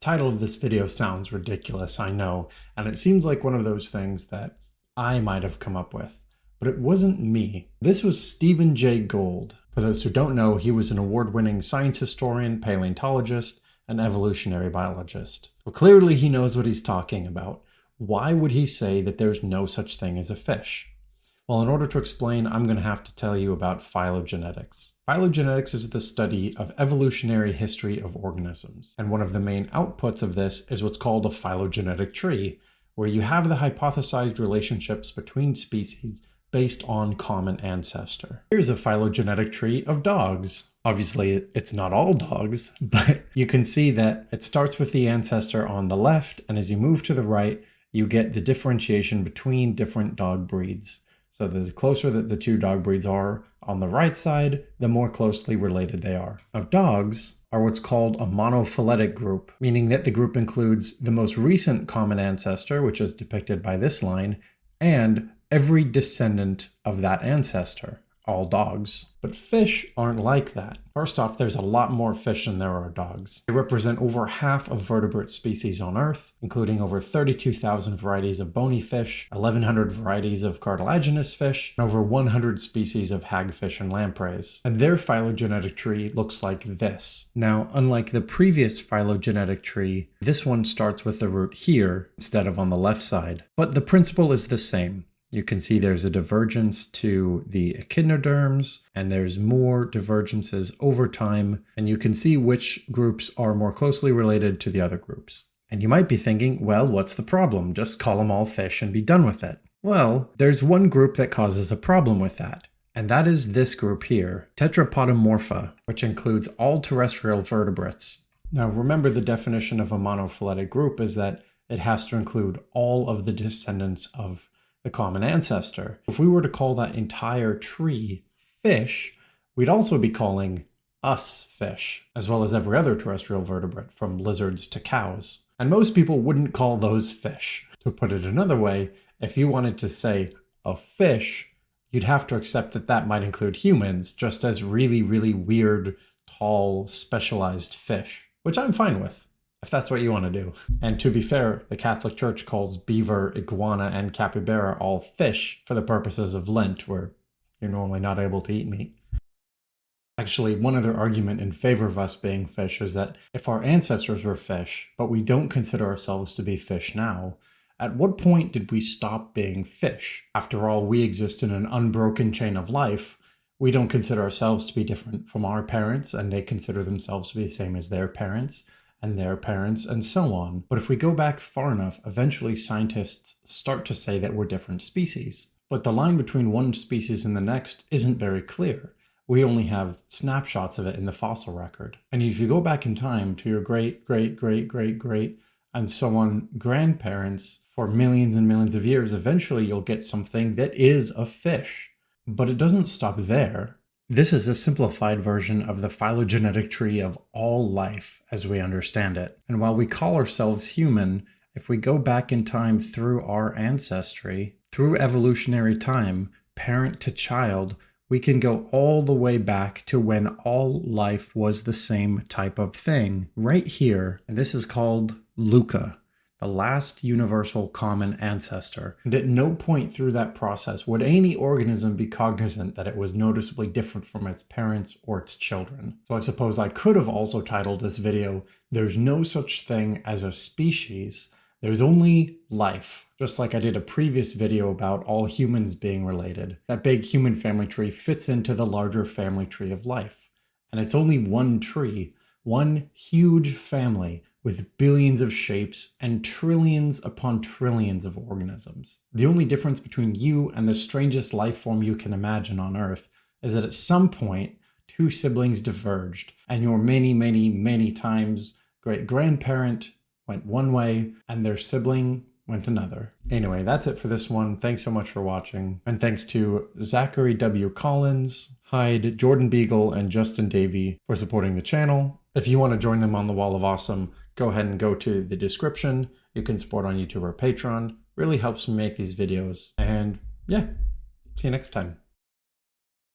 title of this video sounds ridiculous, I know, and it seems like one of those things that I might have come up with. But it wasn't me. This was Stephen Jay Gould. For those who don't know, he was an award-winning science historian, paleontologist, and evolutionary biologist. Well, clearly he knows what he's talking about. Why would he say that there's no such thing as a fish? Well, in order to explain, I'm going to have to tell you about phylogenetics. Phylogenetics is the study of evolutionary history of organisms. And one of the main outputs of this is what's called a phylogenetic tree, where you have the hypothesized relationships between species based on common ancestor. Here's a phylogenetic tree of dogs. Obviously, it's not all dogs, but you can see that it starts with the ancestor on the left, and as you move to the right, you get the differentiation between different dog breeds. So the closer that the two dog breeds are on the right side, the more closely related they are. Now, dogs are what's called a monophyletic group, meaning that the group includes the most recent common ancestor, which is depicted by this line, and every descendant of that ancestor, all dogs. But fish aren't like that. First off, there's a lot more fish than there are dogs. They represent over half of vertebrate species on Earth, including over 32,000 varieties of bony fish, 1,100 varieties of cartilaginous fish, and over 100 species of hagfish and lampreys. And their phylogenetic tree looks like this. Now, unlike the previous phylogenetic tree, this one starts with the root here instead of on the left side. But the principle is the same. You can see there's a divergence to the echinoderms, and there's more divergences over time, and you can see which groups are more closely related to the other groups. And you might be thinking, well, what's the problem? Just call them all fish and be done with it. Well, there's one group that causes a problem with that, and that is this group here, Tetrapodomorpha, which includes all terrestrial vertebrates. Now, remember the definition of a monophyletic group is that it has to include all of the descendants of the common ancestor. If we were to call that entire tree fish, we'd also be calling us fish, as well as every other terrestrial vertebrate, from lizards to cows. And most people wouldn't call those fish. To put it another way, if you wanted to say a fish, you'd have to accept that that might include humans, just as really, really weird, tall, specialized fish, which I'm fine with, if that's what you want to do. And to be fair, the Catholic Church calls beaver, iguana, and capybara all fish for the purposes of Lent, where you're normally not able to eat meat. Actually, one other argument in favor of us being fish is that if our ancestors were fish, but we don't consider ourselves to be fish now, at what point did we stop being fish? After all, we exist in an unbroken chain of life. We don't consider ourselves to be different from our parents, and they consider themselves to be the same as their parents, and their parents, and so on. But if we go back far enough, eventually scientists start to say that we're different species. But the line between one species and the next isn't very clear. We only have snapshots of it in the fossil record. And if you go back in time to your great, and so on grandparents for millions and millions of years, eventually you'll get something that is a fish. But it doesn't stop there. This is a simplified version of the phylogenetic tree of all life as we understand it. And while we call ourselves human, if we go back in time through our ancestry, through evolutionary time, parent to child, we can go all the way back to when all life was the same type of thing, right here. And this is called Luca, the last universal common ancestor. And at no point through that process would any organism be cognizant that it was noticeably different from its parents or its children. So I suppose I could have also titled this video, "There's no such thing as a species, there's only life." Just like I did a previous video about all humans being related. That big human family tree fits into the larger family tree of life. And it's only one tree, one huge family with billions of shapes and trillions upon trillions of organisms. The only difference between you and the strangest life form you can imagine on Earth is that at some point, two siblings diverged, and your many times great-grandparent went one way, and their sibling went another. Anyway, that's it for this one. Thanks so much for watching. And thanks to Zachary W. Collins, Hyde, Jordan Beagle, and Justin Davey for supporting the channel. If you want to join them on the Wall of Awesome, go ahead and go to the description. You can support on YouTube or Patreon. Really helps me make these videos. And yeah, see you next time.